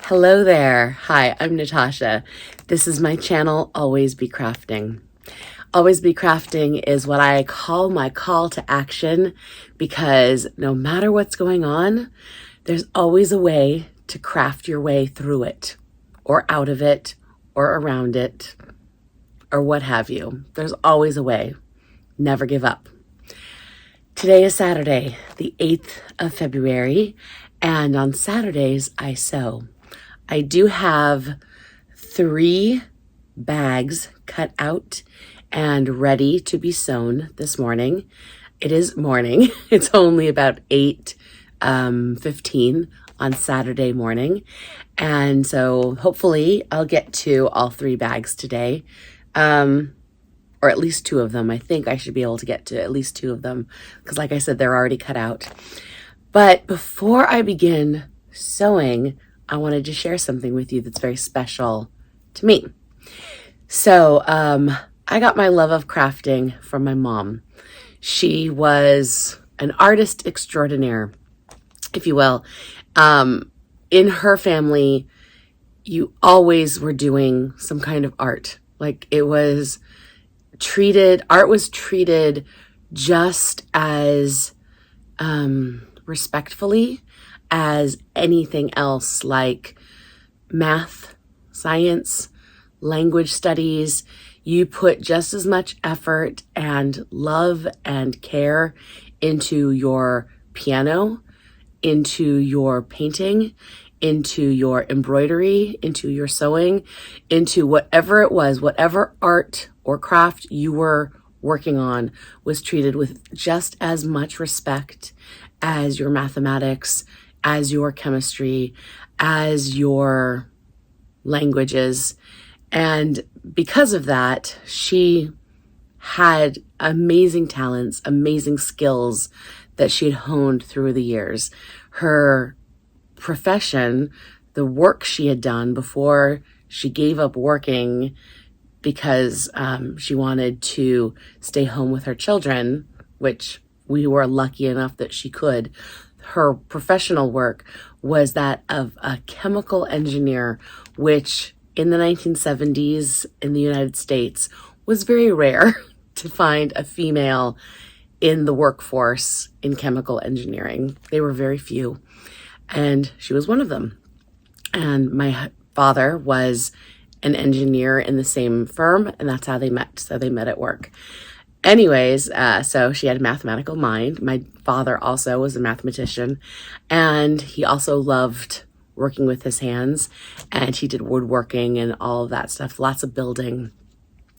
Hello there. Hi, I'm Natasha. This is my channel, Always Be Crafting. Always Be Crafting is what I call my call to action because no matter what's going on, there's always a way to craft your way through it or out of it or around it or what have you. There's always a way. Never give up. Today is Saturday, the 8th of February, and on Saturdays I sew. I do have 3 bags cut out and ready to be sewn this morning. It is morning. It's only about 8:15 on Saturday morning. And so hopefully I'll get to all 3 bags today, or at least 2 of them. I think I should be able to get to at least 2 of them because like I said, they're already cut out. But before I begin sewing, I wanted to share something with you that's very special to me. So I got my love of crafting from my mom. She was an artist extraordinaire, if you will. In her family, you always were doing some kind of art. Like art was treated just as respectfully as anything else, like math, science, language studies. You put just as much effort and love and care into your piano, into your painting, into your embroidery, into your sewing, into whatever it was, whatever art or craft you were working on was treated with just as much respect as your mathematics, as your chemistry, as your languages. And because of that, she had amazing talents, amazing skills that she had honed through the years. Her profession, the work she had done before she gave up working because she wanted to stay home with her children, which we were lucky enough that she could. Her professional work was that of a chemical engineer, which in the 1970s in the United States was very rare to find a female in the workforce in chemical engineering. They were very few, and she was one of them. And my father was an engineer in the same firm, and that's how they met. So they met at work. Anyways, so she had a mathematical mind. My father also was a mathematician, and he also loved working with his hands, and he did woodworking and all of that stuff, lots of building.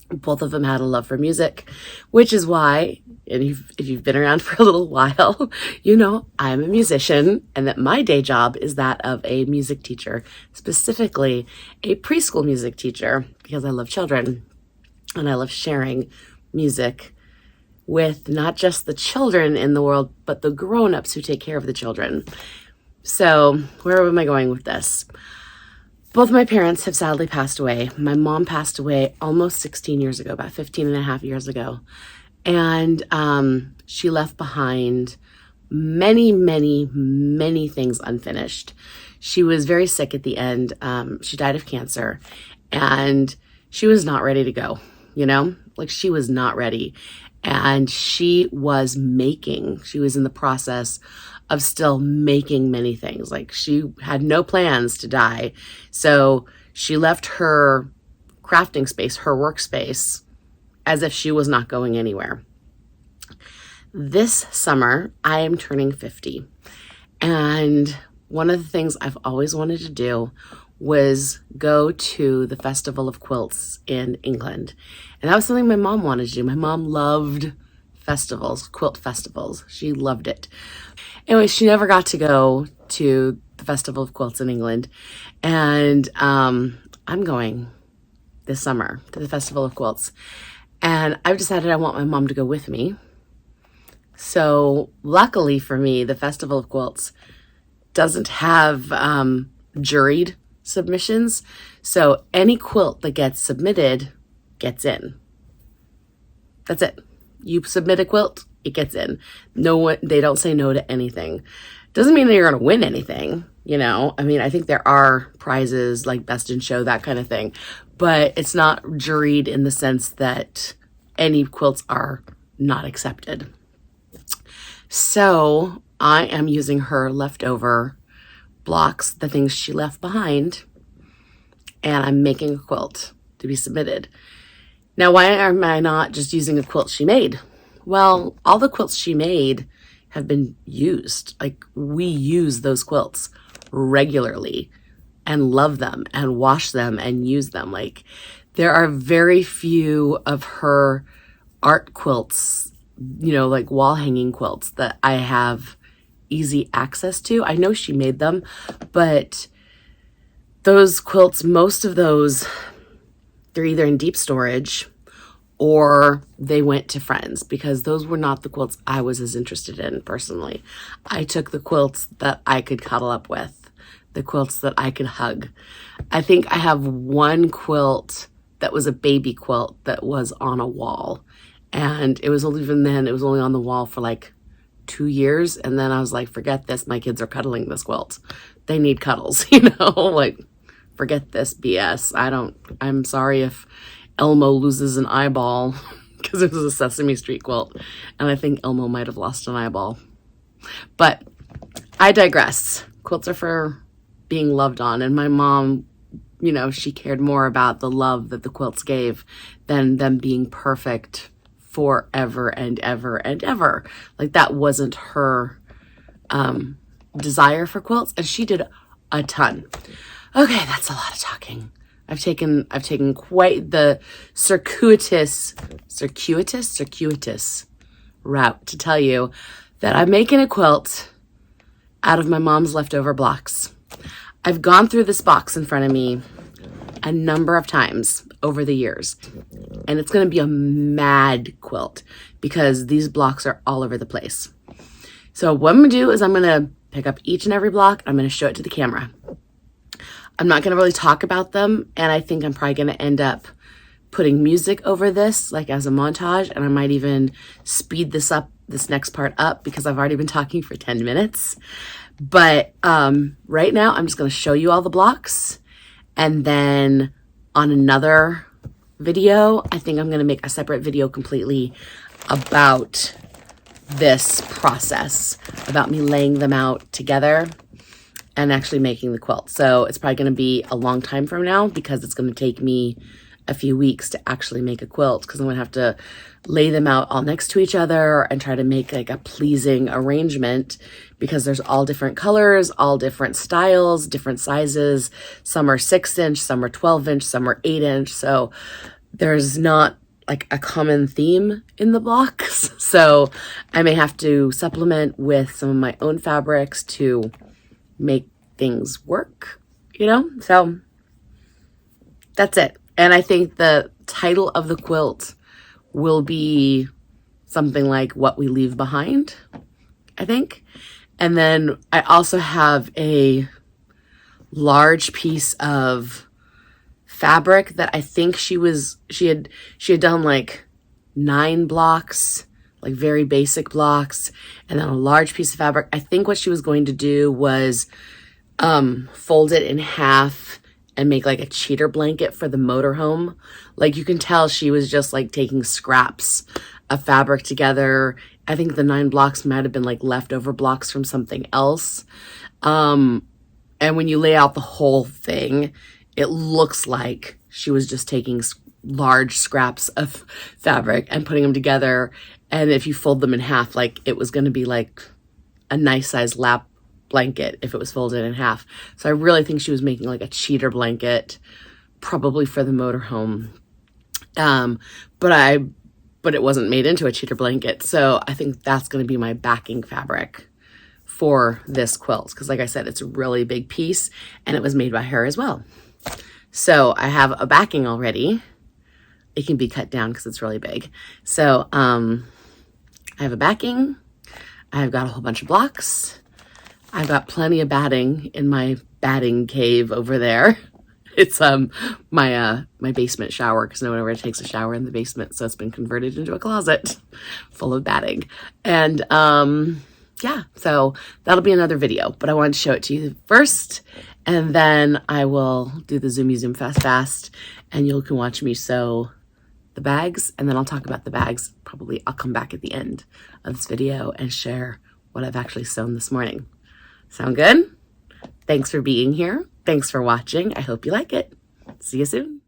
Both of them had a love for music, which is why, and if you've been around for a little while, you know I'm a musician and that my day job is that of a music teacher, specifically a preschool music teacher, because I love children and I love sharing music with not just the children in the world, but the grown-ups who take care of the children. So where am I going with this? Both my parents have sadly passed away. My mom passed away almost 16 years ago, about 15 and a half years ago. And she left behind many, many, many things unfinished. She was very sick at the end. She died of cancer, and she was not ready to go, you know? Like she was not ready. And she was in the process of still making many things. Like she had no plans to die. So she left her crafting space, her workspace, as if she was not going anywhere. This summer, I am turning 50. And one of the things I've always wanted to do was go to the Festival of Quilts in England. And that was something my mom wanted to do. My mom loved festivals, quilt festivals. She loved it. Anyway, she never got to go to the Festival of Quilts in England. And I'm going this summer to the Festival of Quilts. And I've decided I want my mom to go with me. So luckily for me, the Festival of Quilts doesn't have juried submissions. So any quilt that gets submitted gets in. That's it. You submit a quilt, it gets in. No one, they don't say no to anything. Doesn't mean that you're going to win anything. You know, I mean, I think there are prizes like best in show, that kind of thing, but it's not juried in the sense that any quilts are not accepted. So I am using her leftover blocks, the things she left behind, and I'm making a quilt to be submitted. Now, why am I not just using a quilt she made? Well, all the quilts she made have been used. Like, we use those quilts regularly and love them and wash them and use them. Like, there are very few of her art quilts, you know, like wall hanging quilts that I have easy access to. I know she made them, but those quilts, most of those, they're either in deep storage or they went to friends, because those were not the quilts I was as interested in personally. I took the quilts that I could cuddle up with, the quilts that I could hug. I think I have one quilt that was a baby quilt that was on a wall. And it was only, even then, it was only on the wall for like 2 years. And then I was like, forget this. My kids are cuddling this quilt. They need cuddles, you know, like, forget this BS. I'm sorry if Elmo loses an eyeball because it was a Sesame Street quilt. And I think Elmo might have lost an eyeball. But I digress. Quilts are for being loved on. And my mom, you know, she cared more about the love that the quilts gave than them being perfect forever and ever and ever. Like, that wasn't her desire for quilts, and she did a ton. Okay, that's a lot of talking. I've taken quite the circuitous route to tell you that I'm making a quilt out of my mom's leftover blocks. I've gone through this box in front of me a number of times over the years, and it's going to be a mad quilt because these blocks are all over the place. So what I'm going to do is I'm going to pick up each and every block. I'm going to show it to the camera. I'm not going to really talk about them, and I think I'm probably going to end up putting music over this, like as a montage, and I might even speed this next part up because I've already been talking for 10 minutes. But right now, I'm just going to show you all the blocks, and then on another video, I think I'm going to make a separate video completely about this process, about me laying them out together and actually making the quilt. So it's probably going to be a long time from now because it's going to take me a few weeks to actually make a quilt, because I'm going to have to lay them out all next to each other and try to make like a pleasing arrangement, because there's all different colors, all different styles, different sizes. Some are 6-inch, some are 12-inch, some are 8-inch. So there's not like a common theme in the blocks. So I may have to supplement with some of my own fabrics to make things work, you know? So that's it. And I think the title of the quilt will be something like What We Leave Behind, I think. And then I also have a large piece of fabric that I think she had done like 9 blocks, like very basic blocks, and then a large piece of fabric. I think what she was going to do was fold it in half and make like a cheater blanket for the motorhome. Like, you can tell she was just like taking scraps of fabric together. I think the 9 blocks might have been like leftover blocks from something else. And when you lay out the whole thing, it looks like she was just taking large scraps of fabric and putting them together. And if you fold them in half, like, it was going to be like a nice size lap blanket if it was folded in half. So I really think she was making like a cheater blanket, probably for the motorhome. But it wasn't made into a cheater blanket. So I think that's going to be my backing fabric for this quilt, because like I said, it's a really big piece and it was made by her as well. So I have a backing already. It can be cut down because it's really big. So I have a backing. I've got a whole bunch of blocks. I've got plenty of batting in my batting cave over there. It's my basement shower, because no one ever takes a shower in the basement, so it's been converted into a closet full of batting. And yeah, so that'll be another video, but I wanted to show it to you first, and then I will do the zoomy zoom fast, and you can watch me sew the bags, and then I'll talk about the bags. Probably I'll come back at the end of this video and share what I've actually sewn this morning. Sound good? Thanks for being here. Thanks for watching. I hope you like it. See you soon.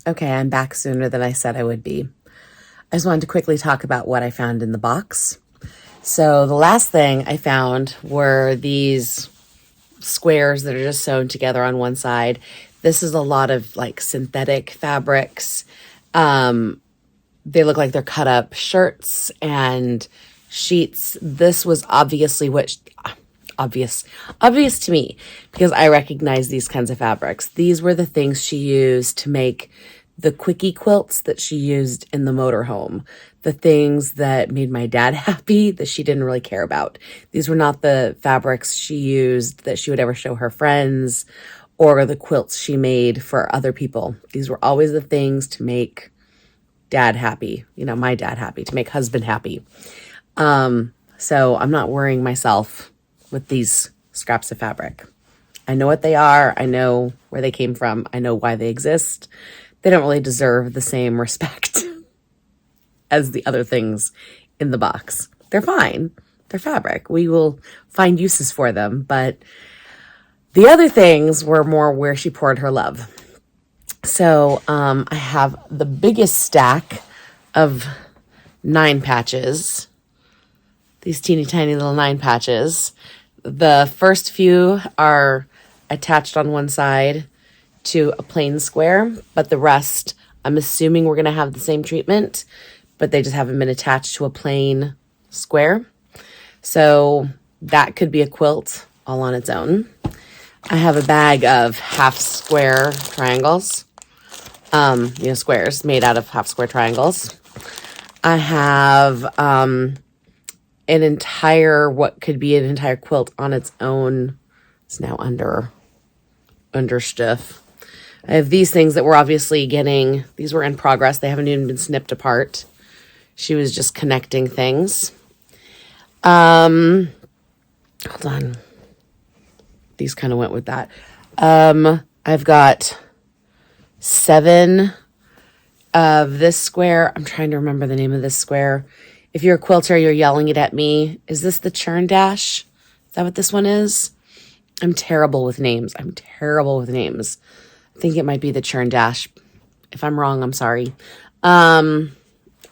Okay, I'm back sooner than I said I would be. I just wanted to quickly talk about what I found in the box. So the last thing I found were these squares that are just sewn together on one side. This is a lot of like synthetic fabrics. They look like they're cut up shirts and sheets. This was obviously obvious to me because I recognize these kinds of fabrics. These were the things she used to make the quickie quilts that she used in the motorhome, the things that made my dad happy that she didn't really care about. These were not the fabrics she used that she would ever show her friends or the quilts she made for other people. These were always the things to make dad happy, my dad happy, to make husband happy. So I'm not worrying myself with these scraps of fabric. I know what they are. I know where they came from. I know why they exist. They don't really deserve the same respect as the other things in the box. They're fine. They're fabric. We will find uses for them. But the other things were more where she poured her love. So I have the biggest stack of 9 patches. These teeny tiny little 9 patches. The first few are attached on one side to a plain square, but the rest, I'm assuming we're going to have the same treatment, but they just haven't been attached to a plain square. So that could be a quilt all on its own. I have a bag of half square triangles, squares made out of half square triangles. I have what could be an entire quilt on its own. It's now under stiff. I have these things that we're obviously getting. These were in progress. They haven't even been snipped apart. She was just connecting things. Hold on. These kind of went with that. I've got 7 of this square. I'm trying to remember the name of this square. If you're a quilter, you're yelling it at me. Is this the churn dash? Is that what this one is? I'm terrible with names. I think it might be the churn dash. If I'm wrong, I'm sorry. I'll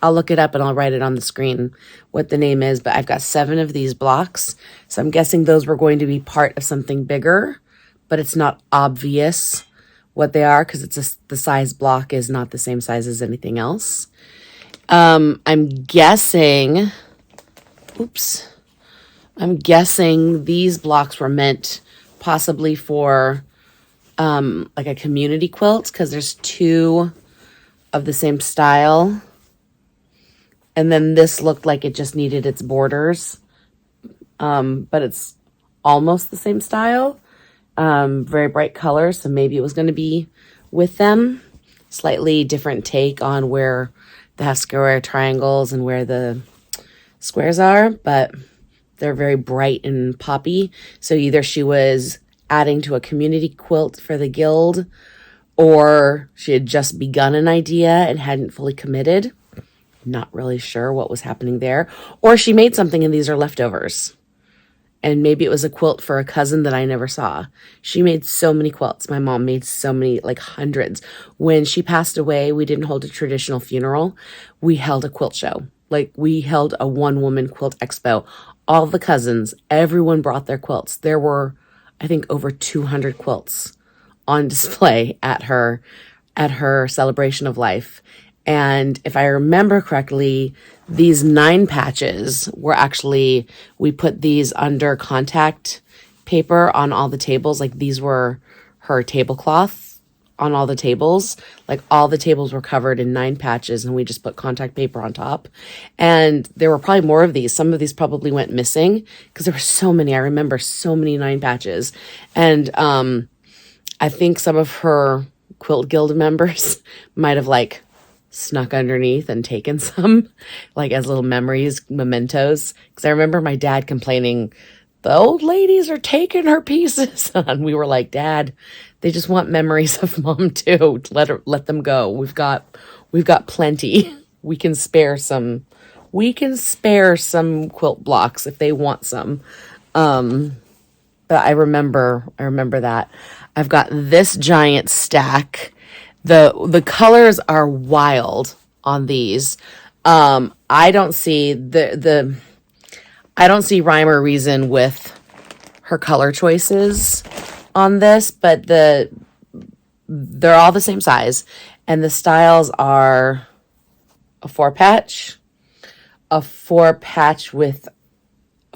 look it up and I'll write it on the screen what the name is. But I've got 7 of these blocks. So I'm guessing those were going to be part of something bigger. But it's not obvious what they are because the size block is not the same size as anything else. I'm guessing these blocks were meant possibly for like a community quilt because there's 2 of the same style. And then this looked like it just needed its borders. But it's almost the same style. Very bright colors, so maybe it was going to be with them. Slightly different take on where the square triangles and where the squares are, but they're very bright and poppy. So either she was adding to a community quilt for the guild, or she had just begun an idea and hadn't fully committed. Not really sure what was happening there. Or she made something and these are leftovers. And maybe it was a quilt for a cousin that I never saw. She made so many quilts. My mom made so many, like hundreds. When she passed away, we didn't hold a traditional funeral. We held a quilt show. Like we held a one-woman quilt expo. All the cousins, everyone brought their quilts. There were, I think, over 200 quilts on display at her celebration of life. And if I remember correctly, these 9 patches were actually, we put these under contact paper on all the tables. Like these were her tablecloth on all the tables. Like all the tables were covered in 9 patches and we just put contact paper on top. And there were probably more of these. Some of these probably went missing because there were so many. I remember so many 9 patches. And I think some of her Quilt Guild members might have like snuck underneath and taken some like as little memories, mementos. Because I remember my dad complaining, the old ladies are taking her pieces. And we were like, Dad, they just want memories of Mom too. Let them go. We've got plenty. We can spare some quilt blocks if they want some. But I remember that. I've got this giant stack. The colors are wild on these. I don't see I don't see rhyme or reason with her color choices on this, but they're all the same size, and the styles are a 4-patch, a 4-patch with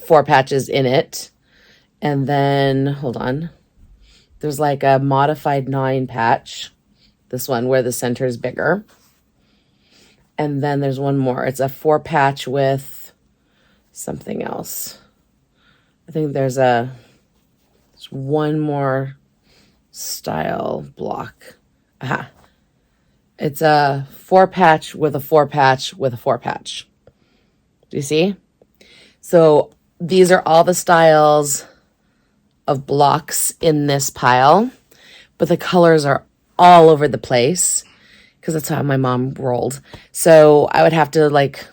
4 patches in it, and then hold on, there's like a modified 9-patch. This one where the center is bigger. And then there's one more. It's a 4-patch with something else. I think there's one more style block. Aha. It's a 4-patch with a 4-patch with a 4-patch. Do you see? So these are all the styles of blocks in this pile, but the colors are all over the place because that's how my mom rolled. So I would have to like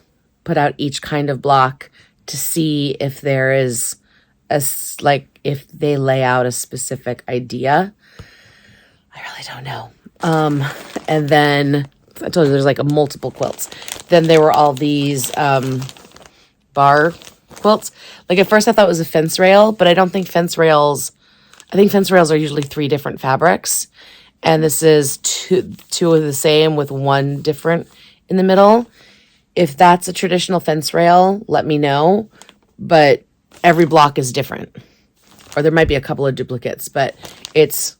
put out each kind of block to see if there is if they lay out a specific idea. I really don't know. And then I told you there's like a multiple quilts. Then there were all these bar quilts. Like at first I thought it was a fence rail, but I don't think fence rails. I think fence rails are usually 3 different fabrics. And this is two of the same with 1 different in the middle. If that's a traditional fence rail, let me know. But every block is different. Or there might be a couple of duplicates, but it's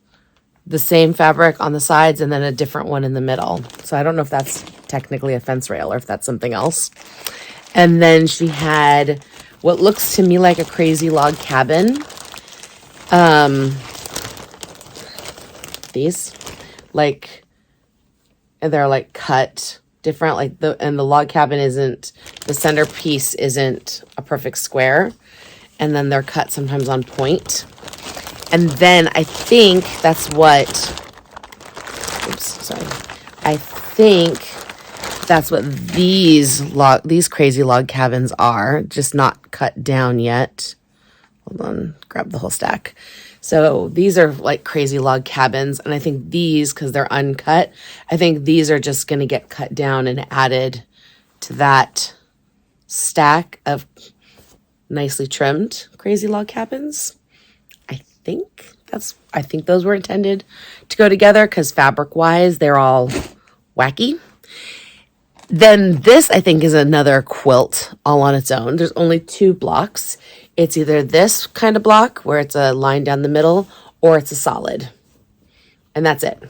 the same fabric on the sides and then a different one in the middle. So I don't know if that's technically a fence rail or if that's something else. And then she had what looks to me like a crazy log cabin. These. like, and they're like cut different, like and the log cabin isn't, the centerpiece isn't a perfect square. And then they're cut sometimes on point. And then I think that's what, oops, sorry. I think that's what these crazy log cabins are, just not cut down yet. Hold on, grab the whole stack. So these are like crazy log cabins. And I think these, because they're uncut, I think these are just going to get cut down and added to that stack of nicely trimmed crazy log cabins. I think those were intended to go together because fabric wise, they're all wacky. Then this, I think, is another quilt all on its own. There's only 2 blocks. It's either this kind of block where it's a line down the middle, or it's a solid. And that's it.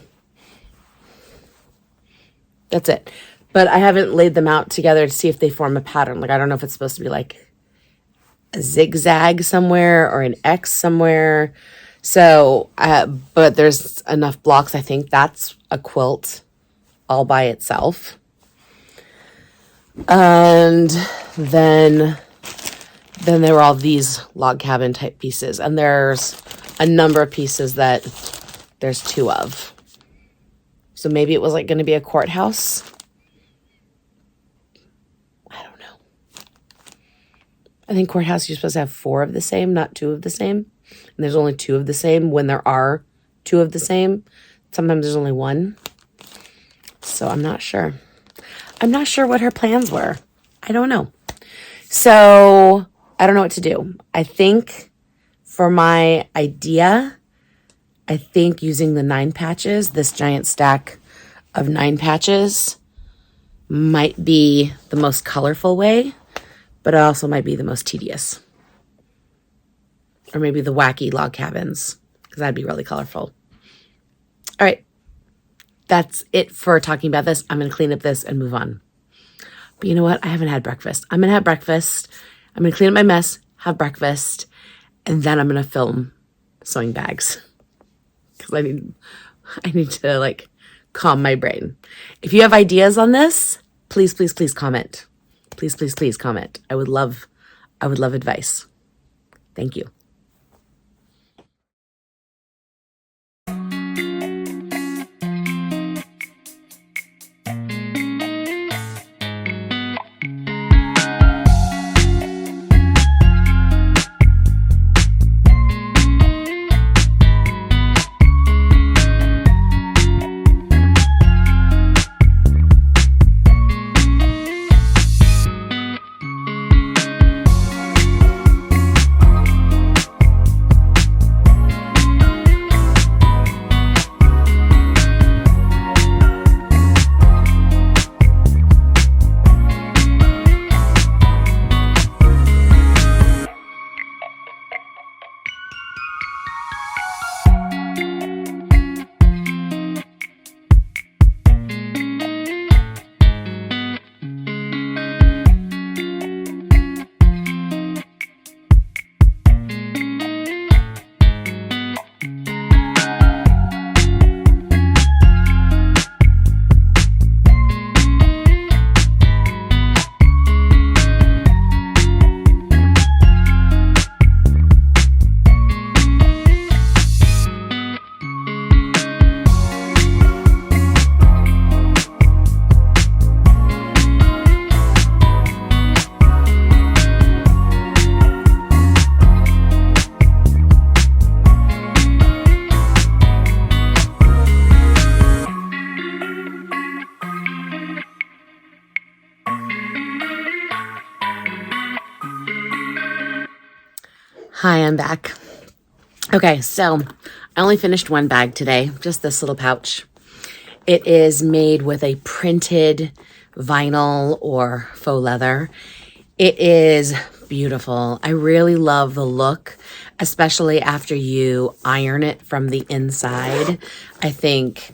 That's it. But I haven't laid them out together to see if they form a pattern. Like, I don't know if it's supposed to be like a zigzag somewhere or an X somewhere. So, but there's enough blocks. I think that's a quilt all by itself. And then there were all these log cabin type pieces. And there's a number of pieces that there's 2 of. So maybe it was like going to be a courthouse. I don't know. I think courthouse, you're supposed to have 4 of the same, not 2 of the same. And there's only 2 of the same when there are 2 of the same. Sometimes there's only 1. So I'm not sure. I'm not sure what her plans were. I don't know. So I don't know what to do. I think for my idea, I think using the 9 patches, this giant stack of 9 patches, might be the most colorful way, but it also might be the most tedious. Or maybe the wacky log cabins, because that'd be really colorful. All right. That's it for talking about this. I'm going to clean up this and move on. But you know what? I haven't had breakfast. I'm going to have breakfast. I'm going to clean up my mess, have breakfast, and then I'm going to film sewing bags. Because I need to like calm my brain. If you have ideas on this, please, please, please comment. Please, please, please comment. I would love advice. Thank you. Hi, I'm back. Okay, so I only finished 1 bag today, just this little pouch. It is made with a printed vinyl or faux leather. It is beautiful. I really love the look, especially after you iron it from the inside. I think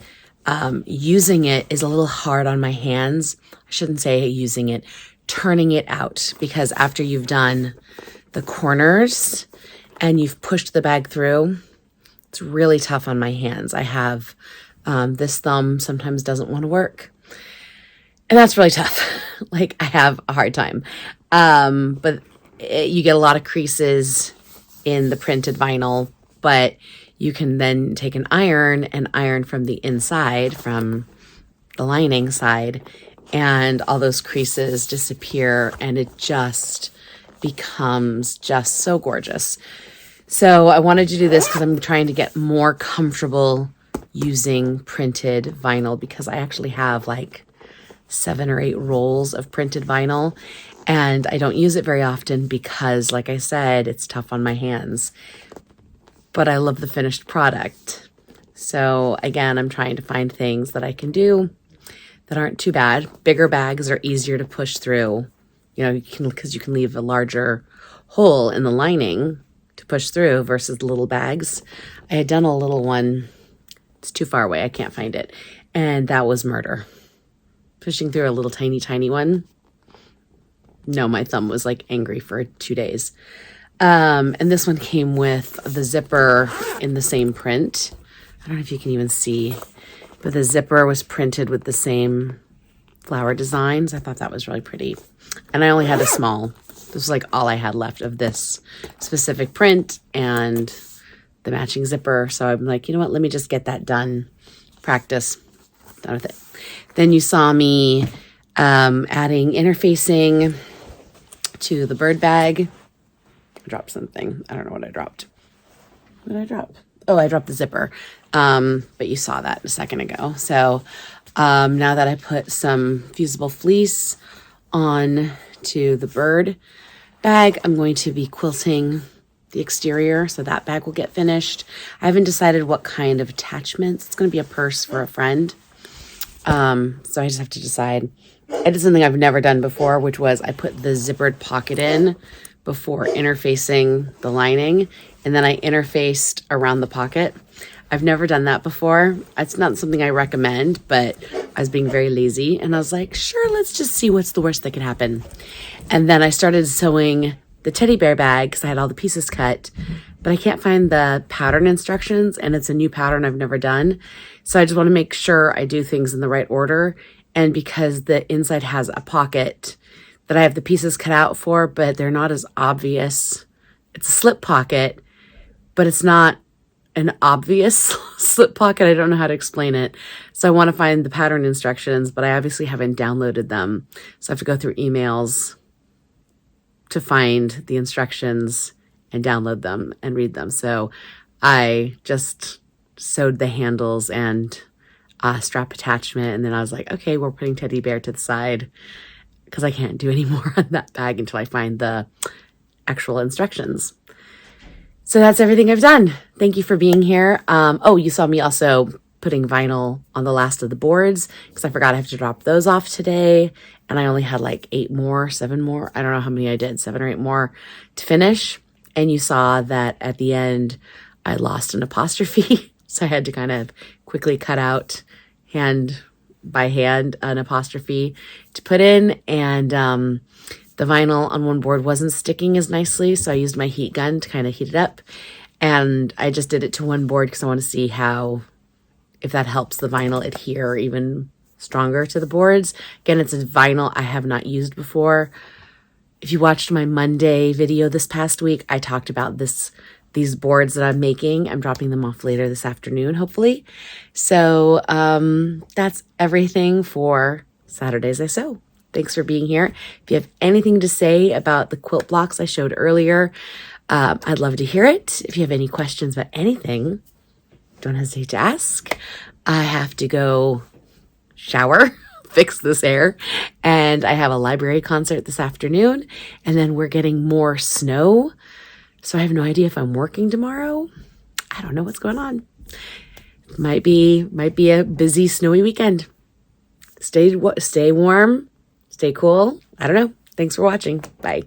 using it is a little hard on my hands. I shouldn't say using it, turning it out, because after you've done the corners and you've pushed the bag through, it's really tough on my hands. I have This thumb sometimes doesn't want to work. And that's really tough. Like, I have a hard time. But you get a lot of creases in the printed vinyl, but you can then take an iron and iron from the inside, from the lining side, and all those creases disappear, and it just becomes just so gorgeous. So I wanted to do this because I'm trying to get more comfortable using printed vinyl, because I actually have like 7 or 8 rolls of printed vinyl, and I don't use it very often because, like I said, it's tough on my hands. But I love the finished product. So again, I'm trying to find things that I can do that aren't too bad. Bigger bags are easier to push through, because you can leave a larger hole in the lining to push through versus the little bags. I had done a little one. It's too far away. I can't find it. And that was murder. Pushing through a little tiny one. No, my thumb was like angry for 2 days. And this one came with the zipper in the same print. I don't know if you can even see, but the zipper was printed with the same flower designs. I thought that was really pretty. And I only had a small. This was like all I had left of this specific print and the matching zipper. So I'm like, you know what? Let me just get that done. Practice. Done with it. Then you saw me adding interfacing to the bird bag. I dropped something. I don't know what I dropped. What did I drop? Oh, I dropped the zipper. But you saw that a second ago. So now that I put some fusible fleece on to the bird bag, I'm going to be quilting the exterior, so that bag will get finished. I haven't decided what kind of attachments. It's going to be a purse for a friend. So I just have to decide. I did something I've never done before, which was I put the zippered pocket in before interfacing the lining, and then I interfaced around the pocket. I've never done that before. It's not something I recommend, but I was being very lazy, and I was like, sure, let's just see what's the worst that could happen. And then I started sewing the teddy bear bag because I had all the pieces cut, but I can't find the pattern instructions, and it's a new pattern I've never done. So I just want to make sure I do things in the right order. And because the inside has a pocket that I have the pieces cut out for, but they're not as obvious. It's a slip pocket, but it's not an obvious slip pocket. I don't know how to explain it. So I want to find the pattern instructions, but I obviously haven't downloaded them. So I have to go through emails to find the instructions and download them and read them. So I just sewed the handles and strap attachment. And then I was like, okay, we're putting teddy bear to the side because I can't do any more on that bag until I find the actual instructions. So that's everything I've done. Thank you for being here. Oh, you saw me also putting vinyl on the last of the boards because I forgot I have to drop those off today. And I only had like 7 more. I don't know how many I did, 7 or 8 more to finish. And you saw that at the end, I lost an apostrophe. So I had to kind of quickly cut out hand by hand an apostrophe to put in. And the vinyl on one board wasn't sticking as nicely. So I used my heat gun to kind of heat it up. And I just did it to one board because I want to see if that helps the vinyl adhere even stronger to the boards. Again, it's a vinyl I have not used before. If you watched my Monday video this past week, I talked about these boards that I'm making. I'm dropping them off later this afternoon, hopefully. So that's everything for Saturdays I Sew. Thanks for being here. If you have anything to say about the quilt blocks I showed earlier, I'd love to hear it. If you have any questions about anything, don't hesitate to ask. I have to go shower, fix this hair, and I have a library concert this afternoon, and then we're getting more snow. So I have no idea if I'm working tomorrow. I don't know what's going on. Might be a busy, snowy weekend. Stay warm, stay cool. I don't know. Thanks for watching. Bye.